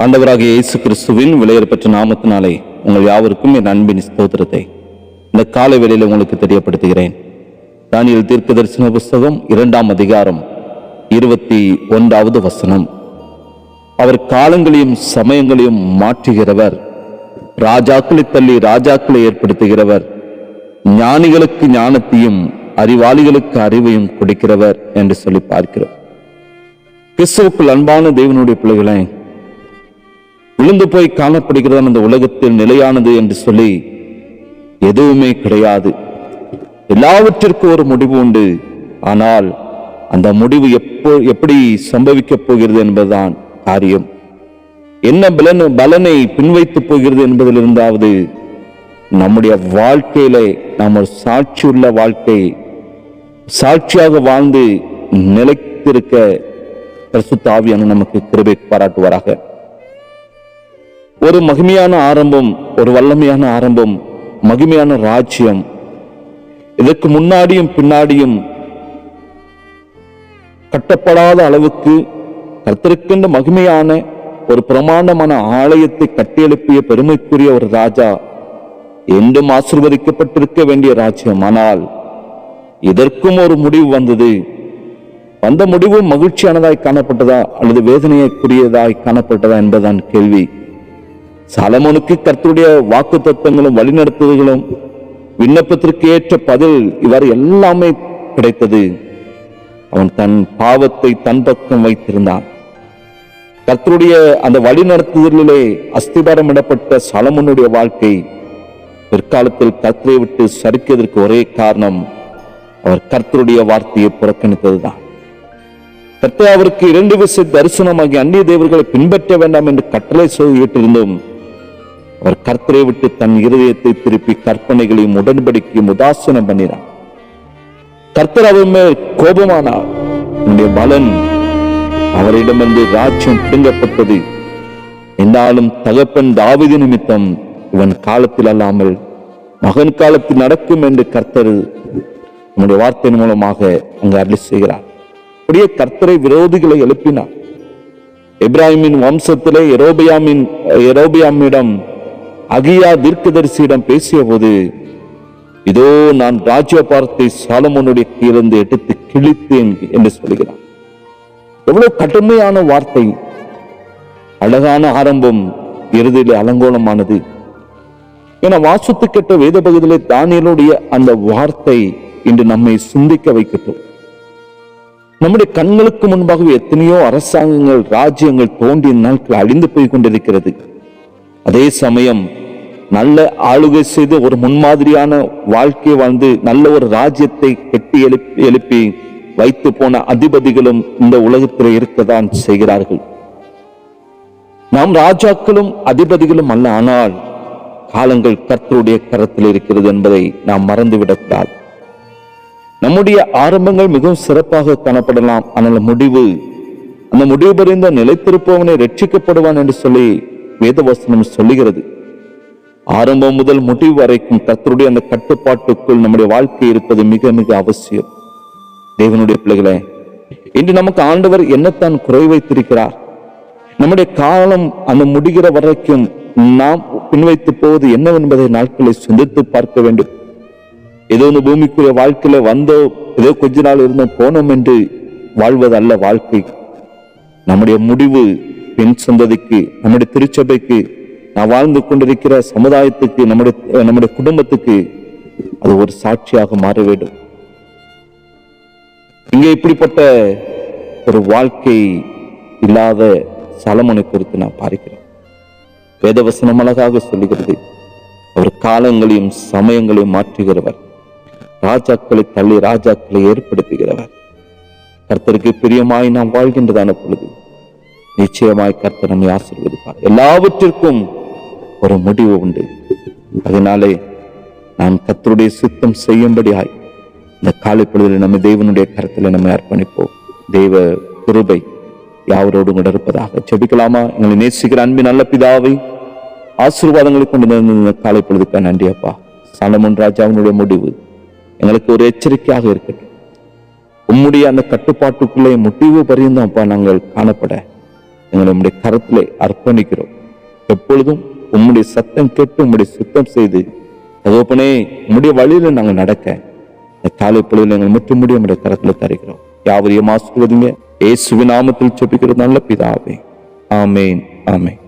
ஆண்டவராகிய இயேசு கிறிஸ்துவின் விலையேறப்பெற்ற நாமத்தினாலே உங்கள் யாவருக்கும் என் அன்பின் ஸ்தோத்திரத்தை இந்த காலை வேளையில் உங்களுக்கு தெரியப்படுத்துகிறேன். தானியேல் தீர்க்கதரிசன புஸ்தகம் 2ஆம் அதிகாரம் 21வது வசனம். அவர் காலங்களையும் சமயங்களையும் மாற்றுகிறவர், ராஜாக்களை தள்ளி ராஜாக்களை ஏற்படுத்துகிறவர், ஞானிகளுக்கு ஞானத்தையும் அறிவாளிகளுக்கு அறிவையும் கொடுக்கிறவர் என்று சொல்லி பார்க்கிறோம். கிறிஸ்துவுக்குள் அன்பான தேவனுடைய பிள்ளைகளை, விழுந்து போய் காணப்படுகிறது அந்த உலகத்தில் நிலையானது என்று சொல்லி எதுவுமே கிடையாது. எல்லாவற்றிற்கும் ஒரு முடிவு உண்டு. ஆனால் அந்த முடிவு எப்படி சம்பவிக்கப் போகிறது என்பதுதான் காரியம். என்ன பலனை பின்வைத்து போகிறது என்பதிலிருந்தாவது நம்முடைய வாழ்க்கையில நாம் ஒரு சாட்சியுள்ள வாழ்க்கை, சாட்சியாக வாழ்ந்து நிலைத்திருக்க பரிசுத்த ஆவியானவர் நமக்கு கிருபை பாராட்டுவாராக. ஒரு மகிமையான ஆரம்பம், ஒரு வல்லமையான ஆரம்பம், மகிமையான ராஜ்யம். இதற்கு முன்னாடியும் பின்னாடியும் கட்டப்படாத அளவுக்கு கர்த்தருக்கென்ற மகிமையான ஒரு பிரமாண்டமான ஆலயத்தை கட்டியெழுப்பிய பெருமைக்குரிய ஒரு ராஜா, என்றும் ஆசீர்வதிக்கப்பட்டிருக்க வேண்டிய ராஜ்யம். ஆனால் இதற்கும் ஒரு முடிவு வந்தது. அந்த முடிவு மகிழ்ச்சியானதாய் காணப்பட்டதா அல்லது வேதனைக்குரியதாய் காணப்பட்டதா என்பதுதான் கேள்வி. சாலமோனுக்கு கர்த்தருடைய வாக்கு தத்துவங்களும் வழிநடத்துதல்களும் விண்ணப்பத்திற்கு ஏற்ற பதில் இவர் எல்லாமே கிடைத்தது. அவன் தன் பாவத்தை தன் பக்கம் வைத்திருந்தான். கர்த்தருடைய அந்த வழிநடத்துதலிலே அஸ்திபாரமிடப்பட்ட சாலமோனுடைய வாழ்க்கை பிற்காலத்தில் கர்த்தரை விட்டு சறுக்கியதற்கு ஒரே காரணம் அவர் கர்த்தருடைய வார்த்தையை புறக்கணித்ததுதான். கர்த்தர் அவருக்கு 2 விசை தரிசனமாகி அந்நிய தேவர்களை பின்பற்ற வேண்டாம் என்று கட்டளை சொல்லிட்டிருந்தும் அவர் கர்த்தரை விட்டு தன் இருதயத்தை திருப்பி கற்பனைகளையும் உடன்படிக்கையும் உதாசீனம் பண்ணினார். கர்த்தர் அவர் மேல் கோபமானார். பலன் அவரிடமிருந்து ராஜ்யம் பிடுங்கப்பட்டது. என்னாலும் தகப்பன் தாவீது நிமித்தம் இவன் காலத்தில் அல்லாமல் மகன் காலத்தில் நடக்கும் என்று கர்த்தர் நம்முடைய வார்த்தையின் மூலமாக அங்கு அருளி செய்கிறார். அப்படியே கர்த்தரை விரோதிகளை எழுப்பினார். எப்ராஹிமின் வம்சத்திலே எரோபியாமிடம் அகியா தீர்க்கதரிசியிடம் பேசிய போது, இதோ நான் ராஜ்யபாரத்தை சாலமோனுடைய கீழிருந்து எடுத்து கிழித்தேன் என்று சொல்கிறார். எவ்வளவு கடுமையான வார்த்தை! அழகான ஆரம்பம், இறுதியிலே அலங்கோலமானது. என வாசித்து கேட்ட வேத பகுதியிலே தானியேலுடைய அந்த வார்த்தை இன்று நம்மை சிந்திக்க வைக்கட்டும். நம்முடைய கண்களுக்கு முன்பாகவே எத்தனையோ அரசாங்கங்கள், ராஜ்யங்கள் தோன்றிய நாட்கள் அழிந்து போய் கொண்டிருக்கிறது. அதே சமயம் நல்ல ஆளுகை செய்து ஒரு முன்மாதிரியான வாழ்க்கை வாழ்ந்து நல்ல ஒரு ராஜ்யத்தை கட்டி எழுப்பி வைத்து போன அதிபதிகளும் இந்த உலகத்தில் இருக்கத்தான் செய்கிறார்கள். நாம் ராஜாக்களும் அதிபதிகளும் அல்ல, ஆனால் காலங்கள் கர்த்தருடைய கரத்தில் இருக்கிறது என்பதை நாம் மறந்துவிடக்கூடாது. நம்முடைய ஆரம்பங்கள் மிகவும் சிறப்பாக காணப்படலாம், ஆனால் அந்த முடிவு பெறிந்த நிலைத்திருப்பவனை ரட்சிக்கப்படுவான் என்று சொல்லி வேதவசனம் சொல்லுகிறது. ஆரம்பம் முதல் முடிவு வரைக்கும் கர்த்தருடைய அந்த கட்டுப்பாட்டுக்குள் நம்முடைய வாழ்க்கை இருப்பது மிக மிக அவசியம். தேவனுடைய பிள்ளைகளே, இன்று நமக்கு ஆண்டவர் என்னத்தான் குறை வைத்திருக்கிறார்? நம்முடைய காலம் அந்த முடிகிற வரைக்கும் நாம் பின்வைத்து போவது என்னவென்பதை நாட்களை சிந்தித்து பார்க்க வேண்டும். ஏதோ இந்த பூமிக்குரிய வாழ்க்கையில வந்தோ, ஏதோ கொஞ்ச நாள் இருந்தோம் போனோம் என்று வாழ்வது அல்ல வாழ்க்கை. நம்முடைய முடிவு பெண் சந்ததிக்கு, நம்முடைய திருச்சபைக்கு, நான் வாழ்ந்து கொண்டிருக்கிற சமுதாயத்துக்கு, நம்முடைய குடும்பத்துக்கு அது ஒரு சாட்சியாக மாற வேண்டும். இங்கே இப்படிப்பட்ட ஒரு வாழ்க்கை இல்லாத சாலமோனை குறித்து நான் பார்க்கிறேன். வேதவசனம் அழகாக சொல்லுகிறது, அவர் காலங்களையும் சமயங்களையும் மாற்றுகிறவர், ராஜாக்களை தள்ளி ராஜாக்களை ஏற்படுத்துகிறவர். கர்த்தருக்கு பிரியமாய் நாம் வாழ்கின்றதான பொழுது நிச்சயமாய் கர்த்தர் நம்மை ஆசீர்வதிப்பார். எல்லாவற்றிற்கும் ஒரு முடிவு உண்டு. அதனாலே நாம் கர்த்தருடைய சித்தம் செய்யும்படியாய் இந்த காலை பொழுதில் நம்ம தேவனுடைய கரத்தில் நம்மை அர்ப்பணிப்போம். தெய்வ கிருபை யாவரோடு கூட இருப்பதாக. ஜெபிக்கலாமா? எங்களை நேசிக்கிற அன்பின் நல்ல பிதாவை, ஆசீர்வாதங்களை கொண்டு காலை பொழுதுக்கு நன்றி அப்பா. சாலமோன் ராஜாவினுடைய முடிவு எங்களுக்கு ஒரு எச்சரிக்கையாக இருக்கட்டும். உம்முடைய அந்த கட்டுப்பாட்டுக்குள்ளே முடிவு பரியந்தம் அப்பா நாங்கள் காணப்பட எங்களை உம்முடைய கரத்திலே அர்ப்பணிக்கிறோம். எப்பொழுதும் உம்முடைய சத்தம் கேட்டு உம்முடைய சுத்தம் செய்து தகப்பனே உம்முடைய வழியில நாங்கள் நடக்க இந்த காலை பொழுதில் எங்கள் முற்று முடிய உம்முடைய கரத்துல தருகிறோம். யாவரையும் ஆசீர்வதிங்க. இயேசுவின் நாமத்தில் ஜெபிக்கிறோம் நல்ல பிதாவே. ஆமேன், ஆமேன்.